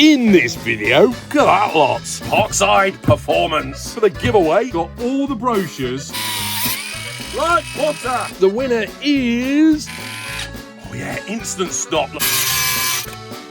In this video, look at that lot. Parkside Performance. For the giveaway, got all the brochures. Right, water. The winner is... oh yeah, instant stop.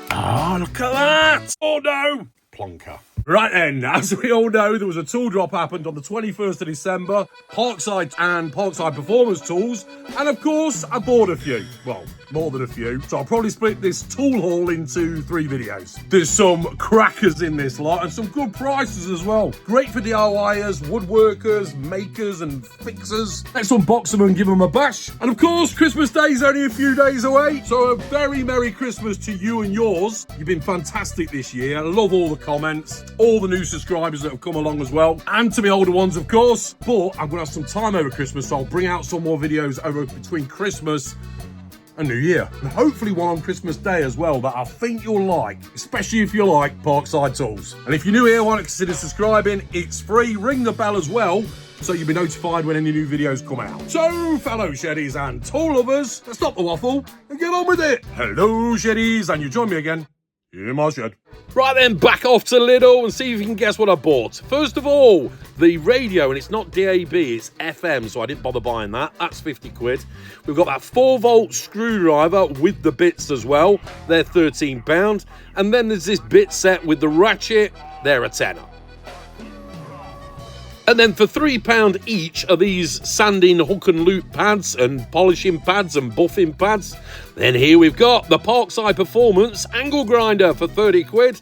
Ah, look at that. Oh no. Plonker. Right then, as we all know, there was a tool drop happened on the 21st of December. Parkside and Parkside Performance tools. And of course, I bought a few. Well, more than a few. So I'll probably split this tool haul into 3 videos. There's some crackers in this lot and some good prices as well. Great for DIYers, woodworkers, makers and fixers. Let's unbox them and give them a bash. And of course, Christmas Day is only a few days away. So a very Merry Christmas to you and yours. You've been fantastic this year. I love all the comments, all the new subscribers that have come along as well. And to my older ones, of course. But I'm going to have some time over Christmas, so I'll bring out some more videos over between Christmas and New Year, and hopefully one on Christmas Day as well that I think you'll like, especially if you like Parkside tools. And if you're new here, why not consider subscribing? It's free. Ring the bell as well, so you'll be notified when any new videos come out. So, fellow sheddies and tool lovers, let's stop the waffle and get on with it. Hello, sheddies, and you join me again in my shed. Right then, back off to Lidl and see if you can guess what I bought. First of all, the radio, and it's not DAB, it's FM, so I didn't bother buying that. That's 50 quid. We've got that 4-volt screwdriver with the bits as well. They're £13. And then there's this bit set with the ratchet. They're a tenner. And then for £3 each are these sanding hook and loop pads and polishing pads and buffing pads. Then here we've got the Parkside Performance angle grinder for 30 quid.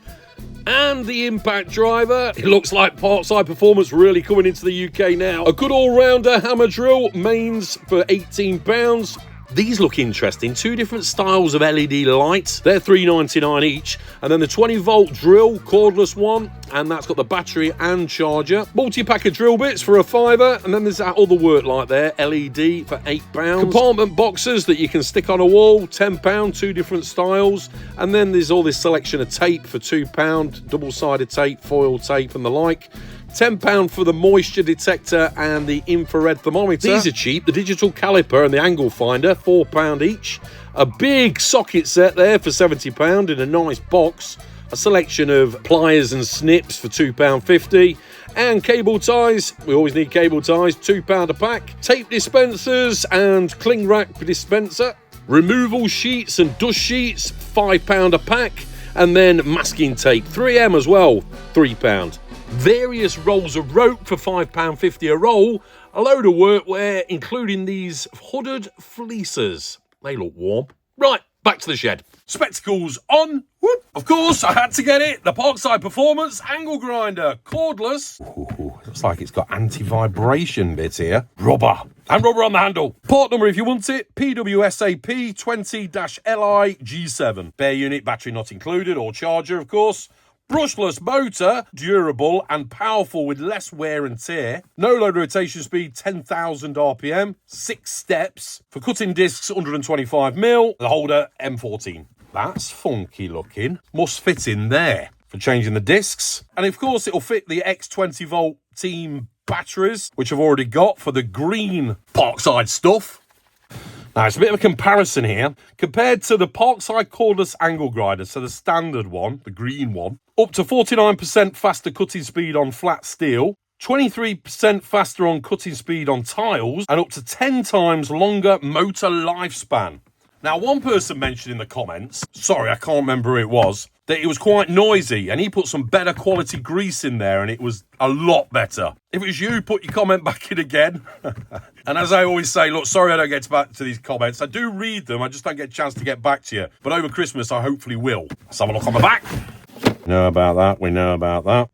And the impact driver. It looks like Parkside Performance really coming into the UK now. A good all-rounder hammer drill, mains for £18. These look interesting. 2 different styles of LED lights. They're $3.99 each. And then the 20-volt drill, cordless one. And that's got the battery and charger. Multi-pack of drill bits for £5. And then there's that other work light there, LED, for £8. Compartment boxes that you can stick on a wall, £10, 2 different styles. And then there's all this selection of tape for £2. Double-sided tape, foil tape and the like. £10 for the moisture detector and the infrared thermometer. These are cheap. The digital caliper and the angle finder, £4 each. A big socket set there for £70 in a nice box. A selection of pliers and snips for £2.50. And cable ties. We always need cable ties, £2 a pack. Tape dispensers and cling wrap dispenser. Removal sheets and dust sheets, £5 a pack. And then masking tape, 3M as well, £3. Various rolls of rope for £5.50 a roll, a load of workwear, including these hooded fleeces. They look warm. Right, back to the shed. Spectacles on. Whoop. Of course, I had to get it. The Parkside Performance angle grinder, cordless. Ooh, looks like it's got anti-vibration bits here. Rubber. And rubber on the handle. Part number if you want it, PWSAP 20-LI-G7. Bare unit, battery not included, or charger, of course. Brushless motor, durable and powerful with less wear and tear. No load rotation speed, 10,000 RPM. 6 steps. For cutting discs, 125mm. The holder, M14. That's funky looking. Must fit in there for changing the discs. And of course, it'll fit the X20-volt team batteries, which I've already got for the green Parkside stuff. Now, it's a bit of a comparison here. Compared to the Parkside cordless angle grinder, so the standard one, the green one, up to 49% faster cutting speed on flat steel, 23% faster on cutting speed on tiles, and up to 10 times longer motor lifespan. Now, one person mentioned in the comments, sorry, I can't remember who it was, that it was quite noisy, and he put some better quality grease in there, and it was a lot better. If it was you, put your comment back in again. And as I always say, look, sorry I don't get back to these comments. I do read them, I just don't get a chance to get back to you. But over Christmas, I hopefully will. Let's have a look on the back. We know about that.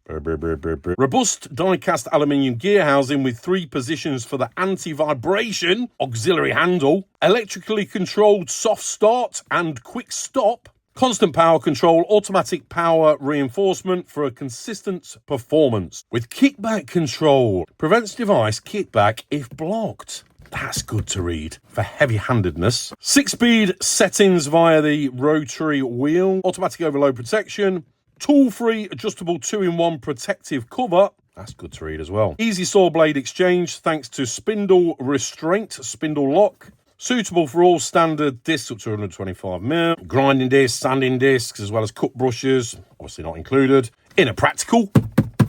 Robust die-cast aluminium gear housing with 3 positions for the anti-vibration auxiliary handle, electrically controlled soft start and quick stop, constant power control, automatic power reinforcement for a consistent performance. With kickback control, prevents device kickback if blocked. That's good to read for heavy-handedness. 6-speed settings via the rotary wheel, automatic overload protection, tool-free adjustable 2-in-1 protective cover. That's good to read as well. Easy saw blade exchange thanks to spindle restraint, spindle lock. Suitable for all standard discs up to 125mm. Grinding discs, sanding discs, as well as cut brushes, obviously not included. In a practical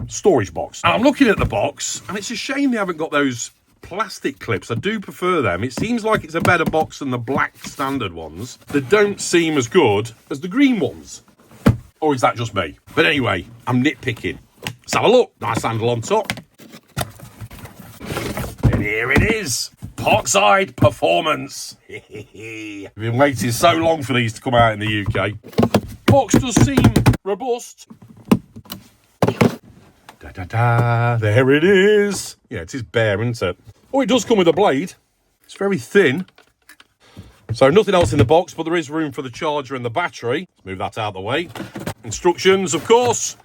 storage box. And I'm looking at the box, and it's a shame they haven't got those plastic clips. I do prefer them. It seems like it's a better box than the black standard ones. They don't seem as good as the green ones. Or is that just me? But anyway, I'm nitpicking. Let's have a look. Nice handle on top. And here it is. Parkside Performance. We've been waiting so long for these to come out in the UK. Box does seem robust. There it is. Yeah, it is bare, isn't it? Oh, it does come with a blade. It's very thin. So nothing else in the box, but there is room for the charger and the battery. Let's move that out of the way. Instructions, of course.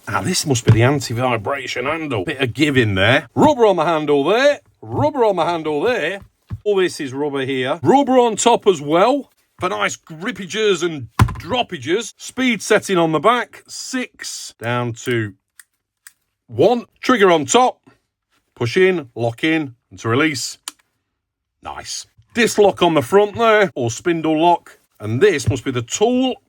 Ah, this must be the anti-vibration handle. Bit of give in there. Rubber on the handle there. Rubber on the handle there. All this is rubber here. Rubber on top as well for nice grippages and droppages. Speed setting on the back. 6 down to 1. Trigger on top. Push in, lock in, and to release. Nice. Disc lock on the front there, or spindle lock. And this must be the tool.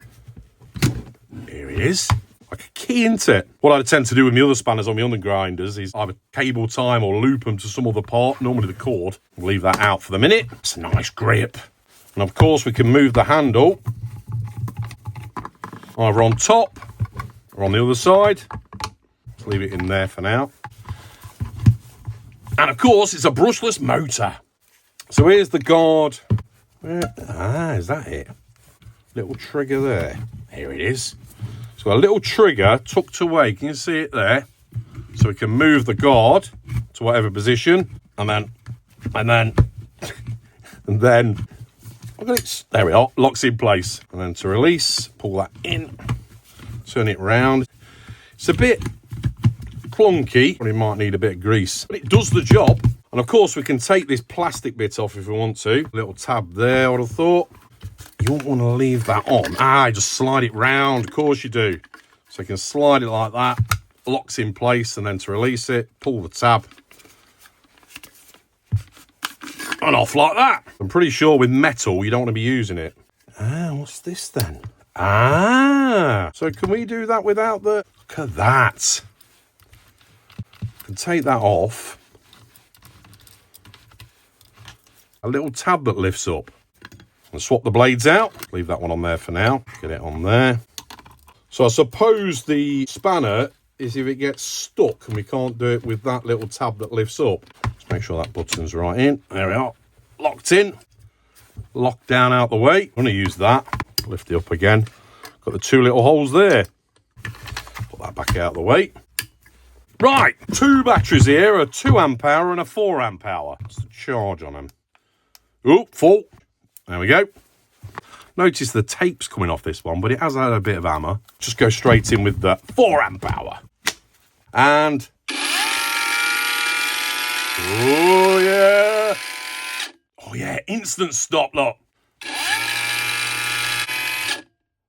Here it is. Like a key, isn't it? What I tend to do with my other spanners on my other grinders is either cable time or loop them to some other part, normally the cord. We'll leave that out for the minute. It's a nice grip. And of course we can move the handle either on top or on the other side. Let's leave it in there for now. And of course it's a brushless motor. So here's the guard. Is that it? Little trigger there. Here it is. So a little trigger tucked away. Can you see it there? So we can move the guard to whatever position, and then, look at it. There we are. Locks in place. And then to release, pull that in, turn it round. It's a bit clunky, but it might need a bit of grease, but it does the job. And of course, we can take this plastic bit off if we want to. Little tab there, I would have thought. You won't want to leave that on. Just slide it round. Of course you do. So you can slide it like that. Locks in place, and then to release it, pull the tab. And off like that. I'm pretty sure with metal, you don't want to be using it. What's this then? So can we do that without the... Look at that. I can take that off. A little tab that lifts up. And swap the blades out. Leave that one on there for now. Get it on there. So I suppose the spanner is if it gets stuck and we can't do it with that little tab that lifts up. Just make sure that button's right in. There we are. Locked in. Locked down out the way. I'm going to use that. Lift it up again. Got the 2 little holes there. Put that back out of the way. Right. 2 batteries here. A 2 amp hour and a 4 amp hour. What's the charge on them? Oh, full. There we go. Notice the tape's coming off this one, but it has had a bit of hammer. Just go straight in with the 4 amp hour. And... oh, yeah. Oh, yeah. Instant stop, look.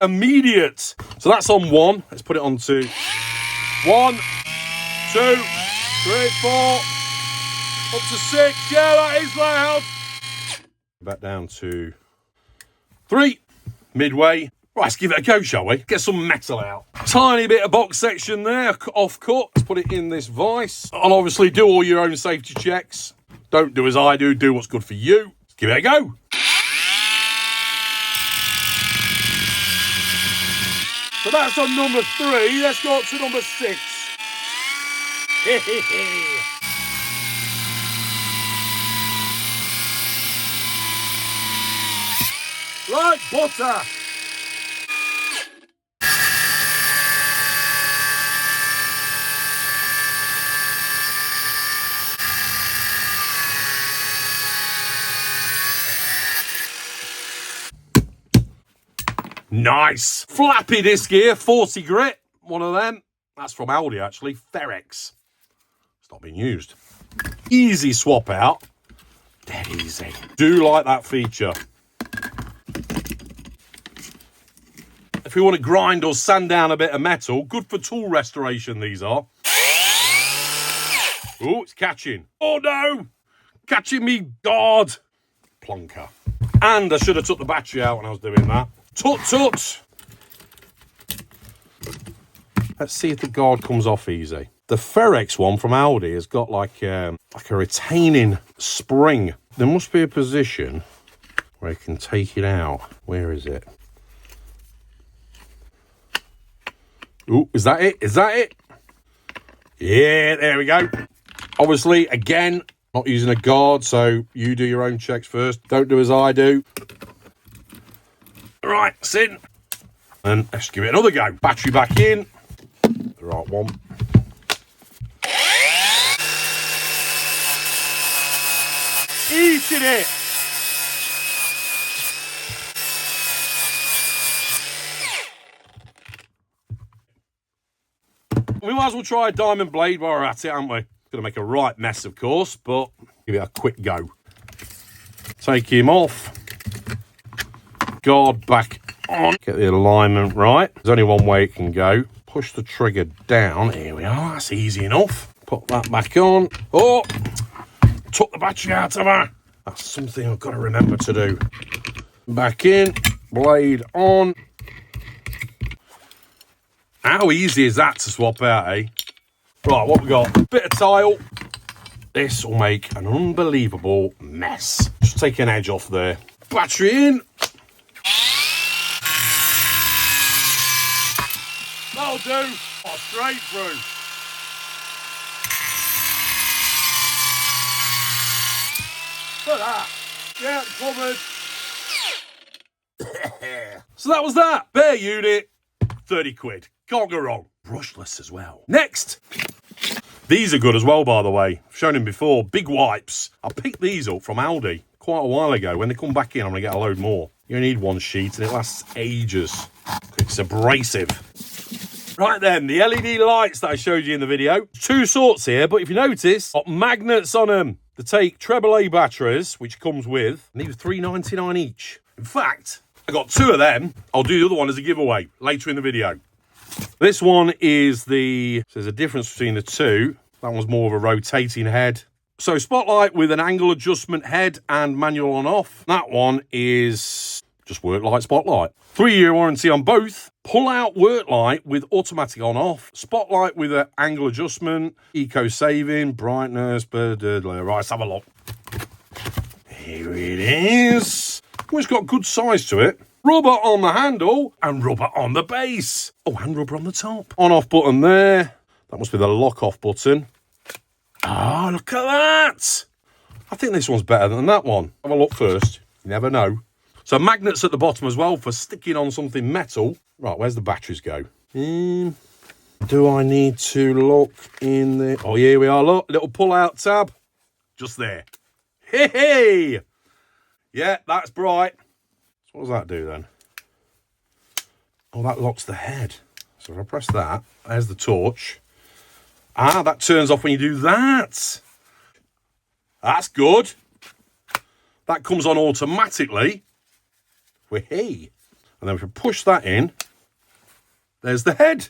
Immediate. So that's on 1. Let's put it on 2. 1, 2, 3, 4. Up to 6. Yeah, that is loud. Back down to 3, midway. Right, let's give it a go, shall we? Get some metal out. Tiny bit of box section there, off cut. Let's put it in this vise. And obviously do all your own safety checks. Don't do as I do, do what's good for you. Let's give it a go. So that's on number 3. Let's go up to number 6. Like butter. Nice. Flappy disc here, 40 grit. One of them. That's from Aldi, actually. Ferex. It's not being used. Easy swap out. Dead easy. Do like that feature. If you want to grind or sand down a bit of metal, good for tool restoration, these are. Oh, it's catching. Oh, no. Catching me, God. plonker. And I should have took the battery out when I was doing that. Tut tut! Let's see if the guard comes off easy. The Ferex one from Aldi has got like a retaining spring. There must be a position where you can take it out. Where is it? Ooh, is that it? Is that it? Yeah, there we go. Obviously, again, not using a guard, so you do your own checks first. Don't do as I do. Right, it's in. And let's give it another go. Battery back in. The right one. Eating it. We might as well try a diamond blade while we're at it, aren't we? Gonna make a right mess, of course, but give it a quick go. Take him off. Guard back on. Get the alignment right. There's only one way it can go. Push the trigger down. Here we are. That's easy enough. Put that back on. Oh, took the battery out of her. That's something I've got to remember to do. Back in. Blade on. How easy is that to swap out, eh? Right, what we got? Bit of tile. This will make an unbelievable mess. Just take an edge off there. Battery in. That'll do. Oh, straight through. Look at that. Yeah, covered. So that was that. Bare unit, 30 quid. Can't go wrong. Brushless as well. Next. These are good as well, by the way. I've shown them before. Big wipes. I picked these up from Aldi quite a while ago. When they come back in, I'm going to get a load more. You only need one sheet and it lasts ages. It's abrasive. Right then, the LED lights that I showed you in the video. Two sorts here, but if you notice, got magnets on them. They take AAA batteries, which comes with, and these are $3.99 each. In fact, I got two of them. I'll do the other one as a giveaway later in the video. This one is so there's a difference between the two. That one's more of a rotating head. So spotlight with an angle adjustment head and manual on off. That one is just work light spotlight. 3-year warranty on both. Pull out work light with automatic on off. Spotlight with an angle adjustment. Eco saving, brightness, blah, blah, blah. Right, let's have a look. Here it is. Oh, it's got good size to it. Rubber on the handle and rubber on the base. Oh, and rubber on the top. On-off button there. That must be the lock-off button. Ah, look at that. I think this one's better than that one. Have a look first. You never know. So magnets at the bottom as well for sticking on something metal. Right, where's the batteries go? Do I need to look in the... Oh, here we are, look. Little pull-out tab. Just there. Hey, hey. Yeah, that's bright. So what does that do then? Oh, that locks the head. So if I press that, there's the torch. Ah, that turns off when you do that. That's good. That comes on automatically. Hey. And then if we push that in, there's the head.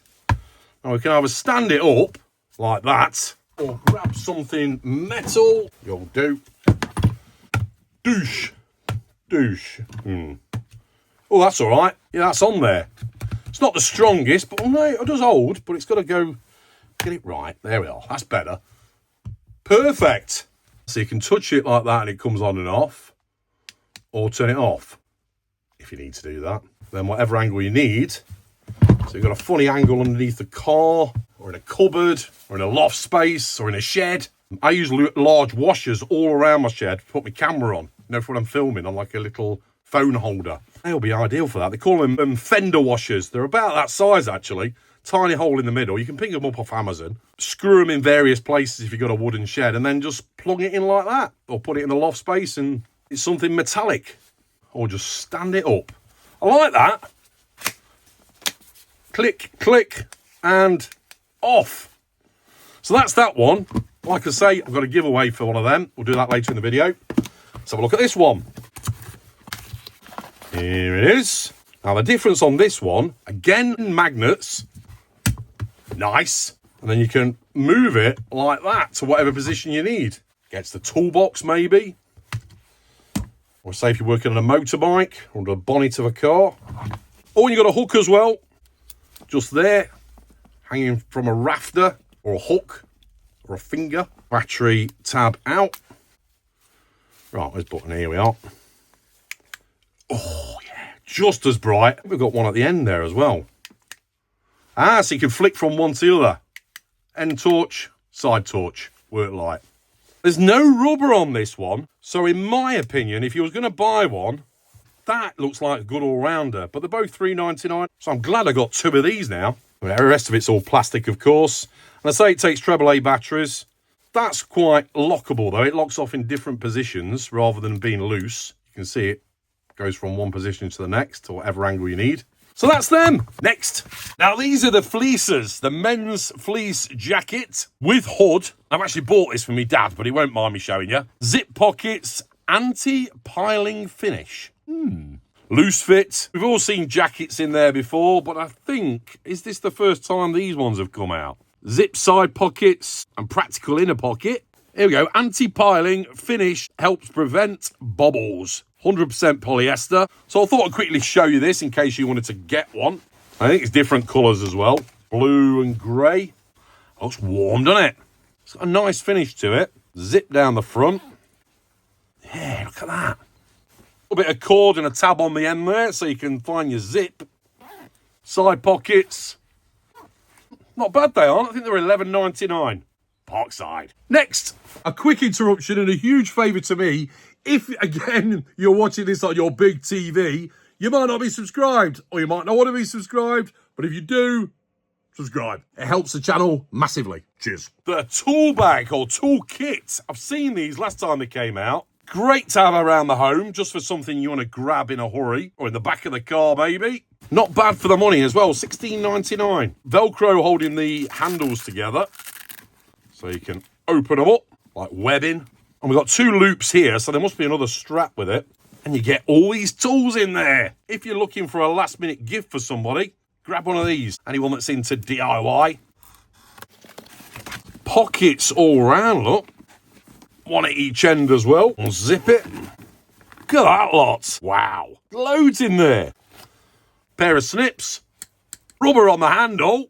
Now we can either stand it up like that or grab something metal. You'll do. Douche. Douche. Oh, that's all right. Yeah, that's on there. It's not the strongest, but no, it does hold, but it's got to go get it right. There we are. That's better. Perfect. So you can touch it like that and it comes on and off, or turn it off if you need to do that. Then whatever angle you need. So you've got a funny angle underneath the car, or in a cupboard, or in a loft space, or in a shed. I use large washers all around my shed to put my camera on. You know, for when I'm filming on like a little phone holder. They'll be ideal for that. They call them fender washers. They're about that size, actually. Tiny hole in the middle. You can pick them up off Amazon. Screw them in various places if you've got a wooden shed, and then just plug it in like that. Or put it in the loft space and it's something metallic. Or just stand it up. I like that. Click, click, and off. So that's that one. Like I say, I've got a giveaway for one of them. We'll do that later in the video. Let's have a look at this one. Here it is. Now the difference on this one, again, magnets. Nice. And then you can move it like that to whatever position you need. Gets the toolbox maybe. Or say if you're working on a motorbike or under the bonnet of a car. Oh, and you got a hook as well. Just there, hanging from a rafter or a hook or a finger. Battery tab out. Right, there's a button, here we are. Oh, yeah, just as bright. We've got one at the end there as well. Ah, so you can flick from one to the other. End torch, side torch, work light. There's no rubber on this one. So in my opinion, if you was going to buy one, that looks like a good all-rounder. But they're both $3.99. So I'm glad I got two of these now. The rest of it's all plastic, of course. And I say it takes AAA batteries. That's quite lockable, though. It locks off in different positions rather than being loose. You can see it goes from one position to the next, to whatever angle you need. So that's them. Next. Now, these are the fleeces, the men's fleece jacket with hood. I've actually bought this for me dad, but he won't mind me showing you. Zip pockets, anti-piling finish. Loose fit. We've all seen jackets in there before, but I think, is this the first time these ones have come out? Zip side pockets and practical inner pocket. Here we go. Anti-piling finish helps prevent bobbles. 100% polyester. So I thought I'd quickly show you this in case you wanted to get one. I think it's different colours as well. Blue and grey. Looks warm, doesn't it? It's got a nice finish to it. Zip down the front. Yeah, look at that. A little bit of cord and a tab on the end there so you can find your zip. Side pockets. Not bad they aren't. I think they're $11.99. Parkside. Next, a quick interruption and a huge favour to me. If, again, you're watching this on your big TV, you might not be subscribed, or you might not want to be subscribed, but if you do, subscribe. It helps the channel massively. Cheers. The tool bag or tool kit. I've seen these last time they came out. Great to have around the home, just for something you want to grab in a hurry, or in the back of the car, maybe. Not bad for the money as well, $16.99. Velcro holding the handles together, so you can open them up, like webbing. And we've got two loops here, so there must be another strap with it. And you get all these tools in there. If you're looking for a last-minute gift for somebody, grab one of these. Anyone that's into DIY. Pockets all round, look. One at each end as well. Unzip it. Look at that lot. Wow. Loads in there. Pair of snips. Rubber on the handle.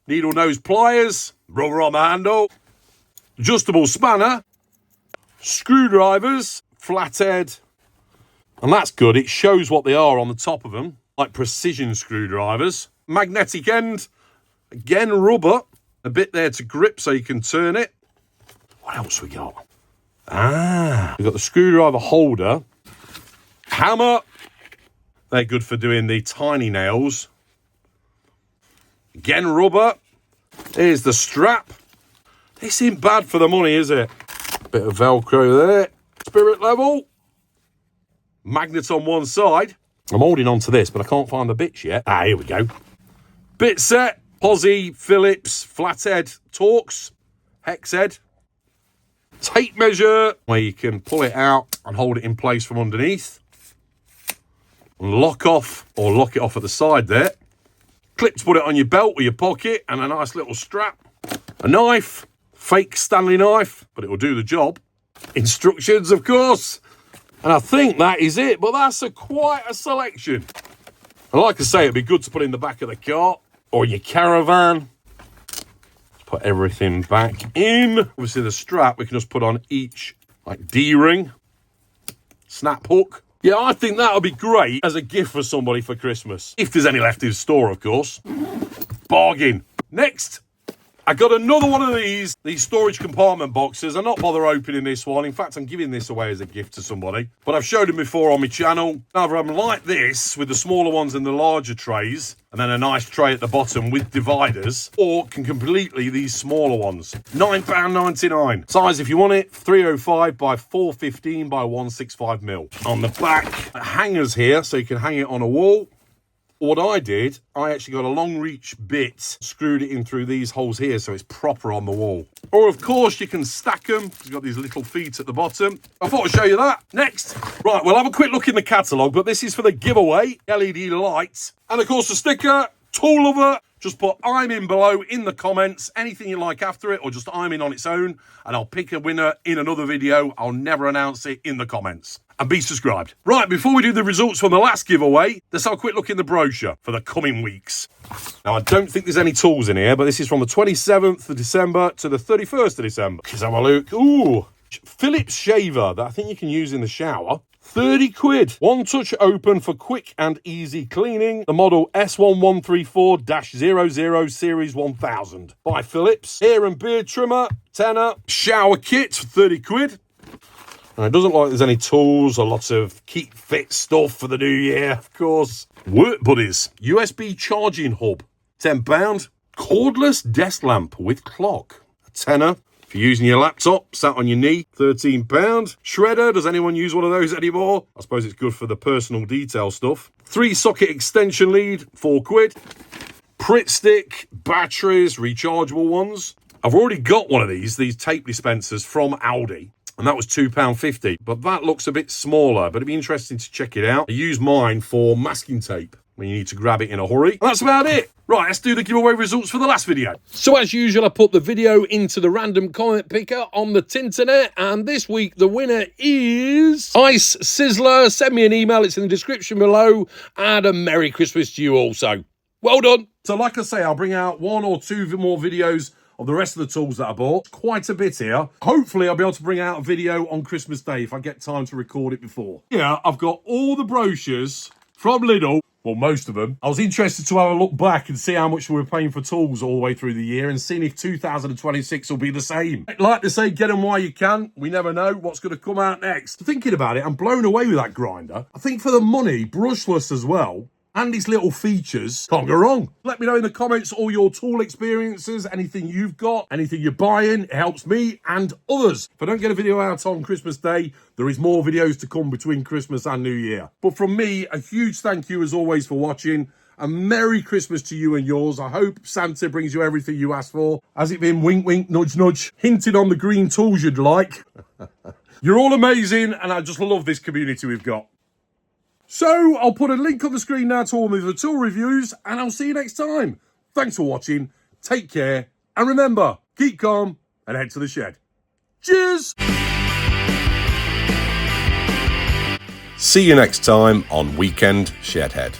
Needle nose pliers. Rubber on the handle. Adjustable spanner. Screwdrivers, flathead, and that's good. It shows what they are on the top of them, like precision screwdrivers. Magnetic end, again rubber, a bit there to grip so you can turn it. What else we got? We've got the screwdriver holder, hammer. They're good for doing the tiny nails. Again rubber. Here's the strap. This ain't bad for the money, is it? Bit of Velcro there. Spirit level. Magnet on one side. I'm holding on to this, but I can't find the bits yet. Here we go. Bit set. Posi, Phillips, flathead, Torx, hex head. Tape measure, where you can pull it out and hold it in place from underneath. And lock off, or lock it off at the side there. Clip to put it on your belt or your pocket, and a nice little strap. A knife. Fake Stanley knife, but it will do the job. Instructions, of course. And I think that is it, but that's quite a selection. And like I say, it'd be good to put in the back of the car or your caravan. Let's put everything back in. Obviously, the strap we can just put on each, like D-ring, snap hook. Yeah, I think that would be great as a gift for somebody for Christmas. If there's any left in store, of course. Bargain. Next. I got another one of these storage compartment boxes. I'm not bother opening this one. In fact, I'm giving this away as a gift to somebody. But I've showed them before on my channel. Either I'm like this, with the smaller ones and the larger trays, and then a nice tray at the bottom with dividers, or can completely these smaller ones. £9.99. Size, if you want it, 305 by 415 by 165 mil. On the back, hangers here, so you can hang it on a wall. What I did, I actually got a long reach bit, screwed it in through these holes here so it's proper on the wall. Or of course you can stack them, you've got these little feet at the bottom. I thought I'd show you that. Next, right, we'll have a quick look in the catalogue, but this is for the giveaway, LED lights. And of course the sticker, tool lover, just put I'm in below in the comments, anything you like after it, or just I'm in on its own, and I'll pick a winner in another video. I'll never announce it in the comments. and be subscribed. Right, before we do the results from the last giveaway, let's have a quick look in the brochure for the coming weeks. Now, I don't think there's any tools in here, but this is from the 27th of December to the 31st of December. Let's have a look. Ooh, Philips shaver that I think you can use in the shower. 30 quid. One touch open for quick and easy cleaning. The model S1134-00 Series 1000 by Philips. Hair and beard trimmer, tenner. Shower kit for 30 quid. And it doesn't look like there's any tools or lots of keep fit stuff for the new year, of course. Work Buddies. USB charging hub, £10. Cordless desk lamp with clock, a tenner. If you're using your laptop, sat on your knee, £13. Shredder, does anyone use one of those anymore? I suppose it's good for the personal detail stuff. 3-socket extension lead, 4 quid. Pritt stick, batteries, rechargeable ones. I've already got one of these tape dispensers from Aldi, and that was £2.50. But that looks a bit smaller, but it'd be interesting to check it out. I use mine for masking tape when you need to grab it in a hurry. And that's about it. Right, let's do the giveaway results for the last video. So as usual, I put the video into the random comment picker on the Tinternet, and this week the winner is Ice Sizzler. Send me an email, it's in the description below, and a Merry Christmas to you also. Well done. So like I say, I'll bring out 1 or 2 more videos of the rest of the tools that I bought. Quite a bit here. Hopefully I'll be able to bring out a video on Christmas Day if I get time to record it before. Yeah, I've got all the brochures from Lidl. Well, most of them. I was interested to have a look back and see how much we were paying for tools all the way through the year and seeing if 2026 will be the same. I'd like to say, get them while you can. We never know what's going to come out next. Thinking about it, I'm blown away with that grinder. I think for the money, brushless as well, and its little features, can't go wrong. Let me know in the comments all your tool experiences, anything you've got, anything you're buying. It helps me and others. If I don't get a video out on Christmas Day, there is more videos to come between Christmas and New Year. But from me, a huge thank you as always for watching. A Merry Christmas to you and yours. I hope Santa brings you everything you asked for. Has it been wink, wink, nudge, nudge, hinted on the green tools you'd like? You're all amazing, and I just love this community we've got. So I'll put a link on the screen now to all of the tool reviews, and I'll see you next time. Thanks for watching, take care, and remember, keep calm and head to the shed. Cheers! See you next time on Weekend Shedhead.